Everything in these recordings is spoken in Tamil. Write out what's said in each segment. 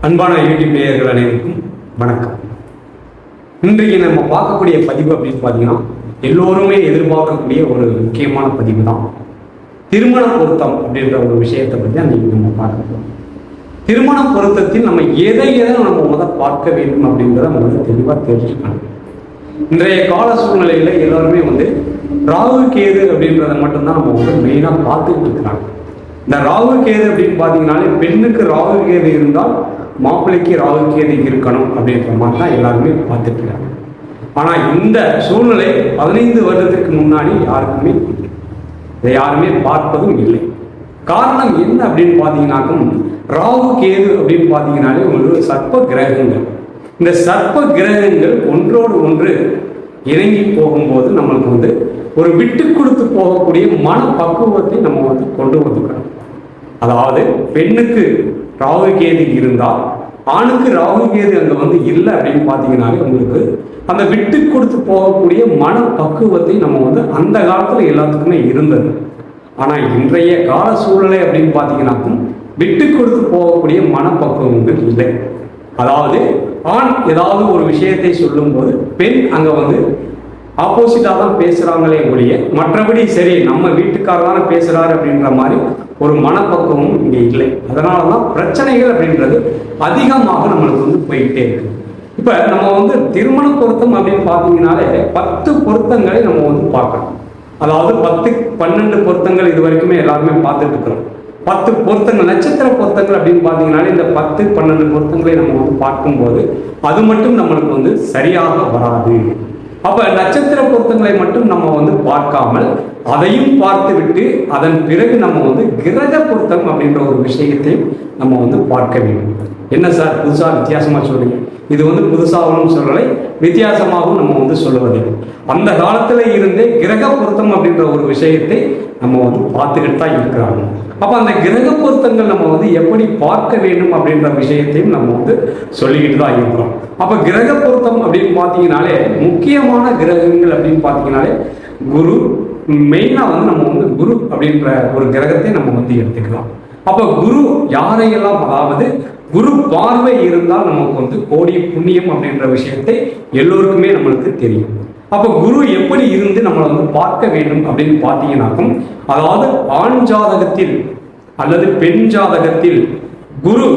அன்பான யூடியூப் நேயர்கள் அனைவருக்கும் வணக்கம். இன்றைக்கு நம்ம பார்க்கக்கூடிய பதிவு அப்படின்னு பார்த்தீங்கன்னா எல்லோருமே எதிர்பார்க்கக்கூடிய ஒரு முக்கியமான பதிவு தான். திருமண பொருத்தம் அப்படின்ற ஒரு விஷயத்தை பற்றி அன்றைக்கி நம்ம பார்க்க. திருமண பொருத்தத்தில் நம்ம எதை நம்ம பார்க்க வேண்டும் அப்படின்றத தெளிவாக தெரிஞ்சுக்கணும். இன்றைய கால சூழ்நிலையில் எல்லோருமே ராகு கேது அப்படின்றத மட்டும்தான் நம்ம மெயினாக பார்த்துட்டு இருக்கிறாங்க. இந்த ராகு கேது அப்படின்னு பார்த்தீங்கன்னாலே பெண்ணுக்கு ராகு கேது இருந்தால் மாப்பிள்ளைக்கு ராகு கேது இருக்கணும் அப்படின்ற மாதிரி தான் எல்லாருமே பார்த்துட்டு இருக்காங்க. ஆனால் இந்த சூழ்நிலை 15 வருடத்திற்கு முன்னாடி யாருக்குமே இதை யாருமே பார்ப்பதும் இல்லை. காரணம் என்ன அப்படின்னு பார்த்தீங்கன்னாக்கும் ராகு கேது அப்படின்னு பார்த்தீங்கன்னாலே உங்களுக்கு சர்ப்ப கிரகங்கள். இந்த சர்ப்ப கிரகங்கள் ஒன்றோடு ஒன்று இறங்கி போகும்போது நம்மளுக்கு ஒரு விட்டு கொடுத்து போகக்கூடிய மன பக்குவத்தை நம்ம கொண்டு வந்துக்கிறோம். அதாவது பெண்ணுக்கு ராகு கேது இருந்தால் ஆணுக்கு ராகு கேது அங்கே இல்லை அப்படின்னு பார்த்தீங்கன்னாலே உங்களுக்கு அந்த விட்டு கொடுத்து போகக்கூடிய மன பக்குவத்தை நம்ம அந்த காலத்தில் எல்லாத்துக்குமே இருந்தது. ஆனால் இன்றைய கால சூழ்நிலை அப்படின்னு பார்த்தீங்கன்னாக்கும் விட்டு கொடுத்து போகக்கூடிய மனப்பக்குவங்கள் இல்லை. அதாவது ஆண் ஏதாவது ஒரு விஷயத்தை சொல்லும்போது பெண் அங்கே ஆப்போசிட்டாக தான் பேசுகிறாங்களே ஒழிய மற்றபடி சரி நம்ம வீட்டுக்காரர் தானே பேசுகிறாரு அப்படின்ற மாதிரி ஒரு மனப்பக்குவமும் இங்கே இல்லை. அதனால தான் பிரச்சனைகள் அப்படின்றது அதிகமாக நம்மளுக்கு போய்கிட்டே இருக்கு. இப்போ நம்ம திருமண பொருத்தம் அப்படின்னு பார்த்தீங்கன்னாலே 10 பொருத்தங்களை நம்ம பார்க்கணும். அதாவது 10, 12 பொருத்தங்கள் இது வரைக்குமே எல்லாருமே பார்த்துட்டு இருக்கிறோம். 10 பொருத்தங்கள் நட்சத்திர பொருத்தங்கள் அப்படின்னு பார்த்தீங்கன்னாலே இந்த 10, 12 பொருத்தங்களை நம்ம பார்க்கும்போது அது மட்டும் நம்மளுக்கு சரியாக வராது. அப்ப நட்சத்திர பொருத்தங்களை மட்டும் நம்ம பார்க்காமல் அதையும் பார்த்து விட்டு அதன் பிறகு நம்ம கிரக பொருத்தம் அப்படின்ற ஒரு விஷயத்தையும் நம்ம பார்க்க வேண்டும். என்ன சார் புதுசா வித்தியாசமா சொல்றீங்க? இது புதுசாகவும் சொல்லலை, வித்தியாசமாகவும் நம்ம சொல்லுவதில்லை. அந்த காலத்துல இருந்தே கிரக பொருத்தம் அப்படின்ற ஒரு விஷயத்தை நம்ம பார்த்துக்கிட்டு தான் இருக்கிறாங்க. அப்ப அந்த கிரக பொருத்தங்கள் நம்ம எப்படி பார்க்க வேண்டும் அப்படின்ற விஷயத்தையும் நம்ம சொல்லிக்கிட்டு தான் இருக்கிறோம். அப்ப கிரக பொருத்தம் அப்படின்னு பார்த்தீங்கன்னாலே முக்கியமான கிரகங்கள் அப்படின்னு பார்த்தீங்கன்னாலே குரு மெயினா நம்ம குரு அப்படின்ற ஒரு கிரகத்தை நம்ம எடுத்துக்கலாம். அப்ப குரு யாரையெல்லாம், அதாவது குரு பார்வை இருந்தால் நமக்கு கோடி புண்ணியம் அப்படின்ற விஷயத்தை எல்லோருக்குமே நம்மளுக்கு தெரியும். அப்ப குரு எப்படி இருந்து நம்மளை பார்க்க வேண்டும் அப்படின்னு பார்த்தீங்கன்னாக்கும், அதாவது ஆண் ஜாதகத்தில் அல்லது பெண் ஜாதகத்தில் குரு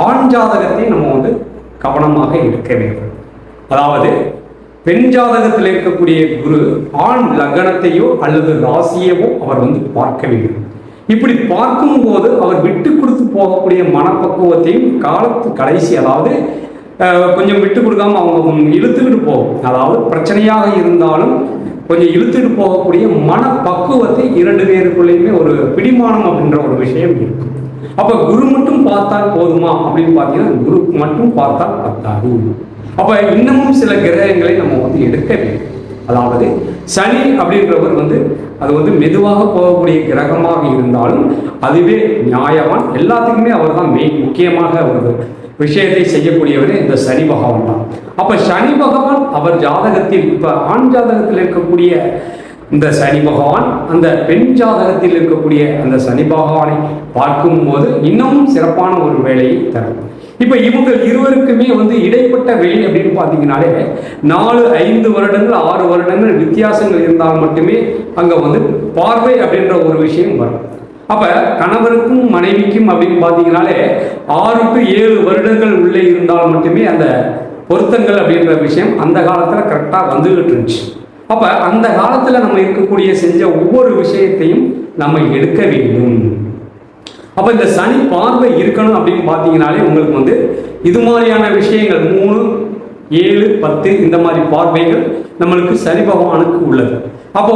ஆண் ஜாதகத்தை நம்ம கவனமாக இருக்க வேண்டும். அதாவது பெண் ஜாதகத்தில் இருக்கக்கூடிய குரு ஆண் லக்னத்தையோ அல்லது ராசியவோ அவர் பார்க்க வேண்டும். இப்படி பார்க்கும்போது அவர் விட்டு கொடுத்து போகக்கூடிய மனப்பக்குவத்தையும் காலத்து கடைசி, அதாவது கொஞ்சம் விட்டு கொடுக்காம அவங்க இழுத்துக்கிட்டு போகும். அதாவது பிரச்சனையாக இருந்தாலும் கொஞ்சம் இழுத்துட்டு போகக்கூடிய மனப்பக்குவத்தை 2 பேருக்குள்ளேயுமே ஒரு பிடிமானம் அப்படின்ற ஒரு விஷயம் இருக்கு. அப்ப குரு மட்டும் பார்த்தால் போதுமா அப்படின்னு பார்த்தீங்கன்னா குரு மட்டும் பார்த்தால் பத்தாது. அப்ப இன்னமும் சில கிரகங்களை நம்ம எடுக்க வேண்டும். அதாவது சனி அப்படின்றவர் அது மெதுவாக போகக்கூடிய கிரகமாக இருந்தாலும் அதுவே நியாயவான். எல்லாத்துக்குமே அவர் தான் மெயின் முக்கியமாக ஒரு விஷயத்தை செய்யக்கூடியவரே இந்த சனி பகவான் தான். அப்ப சனி பகவான் அவர் ஜாதகத்தில், இப்ப ஆண் ஜாதகத்தில் இருக்கக்கூடிய இந்த சனி பகவான் அந்த பெண் ஜாதகத்தில் இருக்கக்கூடிய அந்த சனி பகவானை பார்க்கும்போது இன்னமும் சிறப்பான ஒரு வேலையை தரும். இப்ப இவங்க இருவருக்குமே இடைப்பட்ட வெளி அப்படின்னு பார்த்தீங்கன்னாலே 4, 5 வருடங்கள் 6 வருடங்கள் வித்தியாசங்கள் இருந்தால் மட்டுமே அங்க பார்வை அப்படின்ற ஒரு விஷயம் வரும். அப்ப கணவருக்கும் மனைவிக்கும் அப்படின்னு பார்த்தீங்கன்னாலே 6 to 7 வருடங்கள் உள்ளே இருந்தால் மட்டுமே அந்த பொருத்தங்கள் அப்படின்ற விஷயம் அந்த காலத்துல கரெக்டா வந்துகிட்டு இருந்துச்சு. அப்ப அந்த காலத்துல நம்ம இருக்கக்கூடிய செஞ்ச ஒவ்வொரு விஷயத்தையும் நம்ம எடுக்க வேண்டும். அப்ப இந்த சனி பார்வை இருக்கணும் அப்படின்னு பார்த்தீங்கன்னாலே உங்களுக்கு இது மாதிரியான விஷயங்கள் 3, 7, 10 இந்த மாதிரி பார்வைகள் நம்மளுக்கு சனி பகவானுக்கு உள்ளது. அப்போ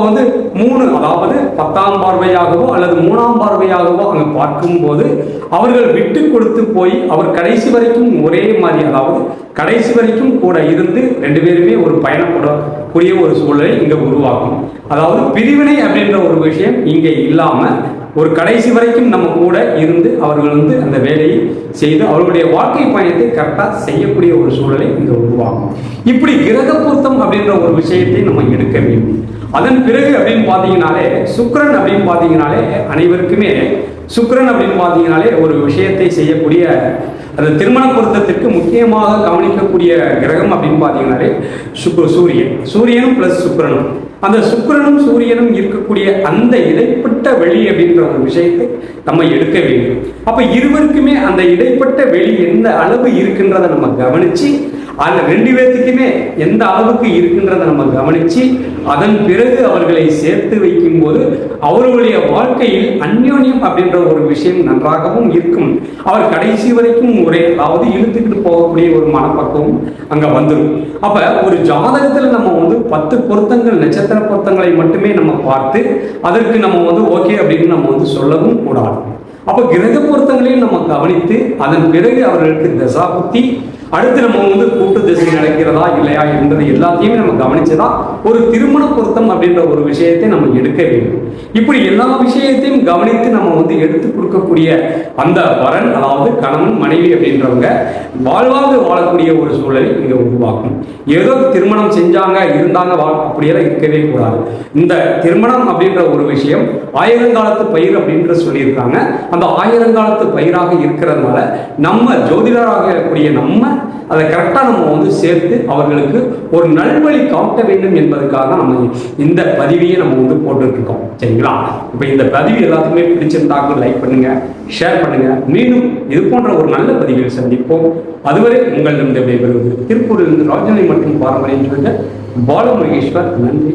3, அதாவது 10ஆம் பார்வையாகவோ அல்லது 3ஆம் பார்வையாகவோ அங்கே பார்க்கும்போது அவர்கள் விட்டு கொடுத்து போய் அவர் கடைசி வரைக்கும் ஒரே மாதிரி, அதாவது கடைசி வரைக்கும் கூட இருந்து 2 பேருமே ஒரு பயணப்படக்கூடிய ஒரு சூழலை இங்கே உருவாக்கும். அதாவது பிரிவினை அப்படின்ற ஒரு விஷயம் இங்கே இல்லாமல் ஒரு கடைசி வரைக்கும் நம்ம கூட இருந்து அவர்கள் அந்த வேலையை செய்து அவர்களுடைய வாழ்க்கை பயணத்தை கரெக்டாக செய்யக்கூடிய ஒரு சூழலை இங்கே உருவாகும். இப்படி கிரக பொருத்தம் அப்படின்ற ஒரு விஷயத்தை நம்ம எடுக்க வேண்டும். அதன் பிறகு அப்படின்னு பார்த்தீங்கன்னாலே சுக்கிரன் அப்படின்னு பார்த்தீங்கன்னாலே அனைவருக்குமே சுக்கிரன் அப்படின்னு பார்த்தீங்கன்னாலே ஒரு விஷயத்தை செய்யக்கூடிய அந்த திருமண பொருத்தத்திற்கு முக்கியமாக கவனிக்கக்கூடிய கிரகம் அப்படின்னு பார்த்தீங்கன்னாலே சூரியனும் பிளஸ் சுக்கிரனும். அந்த சுக்கிரனும் சூரியனும் இருக்கக்கூடிய அந்த இடைப்பட்ட வெளி அப்படின்ற ஒரு விஷயத்தை நம்ம எடுக்க வேண்டும். அப்ப இருவருக்குமே அந்த இடைப்பட்ட வெளி எந்த அளவு இருக்கின்றதை நம்ம கவனிச்சு, அந்த 2 பேர்த்துக்குமே எந்த அளவுக்கு இருக்கின்றதை நம்ம கவனிச்சு, அதன் பிறகு அவர்களை சேர்த்து வைக்கும் போது அவர்களுடைய வாழ்க்கையில் அந்யோன்யம் அப்படின்ற ஒரு விஷயம் நன்றாகவும் இருக்கும். அவர் கடைசி வரைக்கும் அதாவது இழுத்துக்கிட்டு போகக்கூடிய ஒரு மனப்பக்குவம் அங்க வந்துடும். அப்ப ஒரு ஜாதகத்துல நம்ம 10 பொருத்தங்கள், நட்சத்திர பொருத்தங்களை மட்டுமே நம்ம பார்த்து அதற்கு நம்ம ஓகே அப்படின்னு நம்ம சொல்லவும் கூடாது. அப்ப கிரக பொருத்தங்களையும் நம்ம கவனித்து அதன் பிறகு அவர்களுக்கு தசாபுத்தி, அடுத்து நம்ம கூட்டு திசை நடக்கிறதா இல்லையா என்பது எல்லாத்தையுமே நம்ம கவனிச்சுதான் ஒரு திருமண பொருத்தம் அப்படின்ற ஒரு விஷயத்தை நம்ம எடுக்க வேண்டும். இப்படி எல்லா விஷயத்தையும் கவனித்து நம்ம எடுத்து கொடுக்கக்கூடிய அந்த வரன், அதாவது கணவன் மனைவி அப்படின்றவங்க வாழ்வாக வாழக்கூடிய ஒரு சூழலை இங்க உருவாக்கும். ஏதோ திருமணம் செஞ்சாங்க இருந்தாங்க அப்படியெல்லாம் இருக்கவே கூடாது. இந்த திருமணம் அப்படின்ற ஒரு விஷயம் ஆயிரங்காலத்து பயிர் அப்படின்ற சொல்லியிருக்காங்க. அந்த ஆயிரங்காலத்து பயிராக இருக்கிறதுனால நம்ம ஜோதிடராக இருக்கக்கூடிய நம்ம அதை கரெக்டாக நம்ம சேர்த்து அவர்களுக்கு ஒரு நல்வழி காட்ட வேண்டும் என்பதற்காக நம்ம இந்த பதிவையை நம்ம போட்டுட்டு இருக்கோம். சரிங்களா? இப்போ இந்த பதிவு எல்லாத்துக்குமே பிடிச்சிருந்தாங்க லைக் பண்ணுங்க, ஷேர் பண்ணுங்க. மீண்டும் இது போன்ற ஒரு நல்ல பதிவில் சந்திப்போம். அதுவரை உங்களிடம் விடைபெறுவது திருப்பூரிலிருந்து ராஜநிலை மற்றும் பாரம்பரியம் சொல்லிட்டு பாலமுருகேஸ்வர். நன்றி.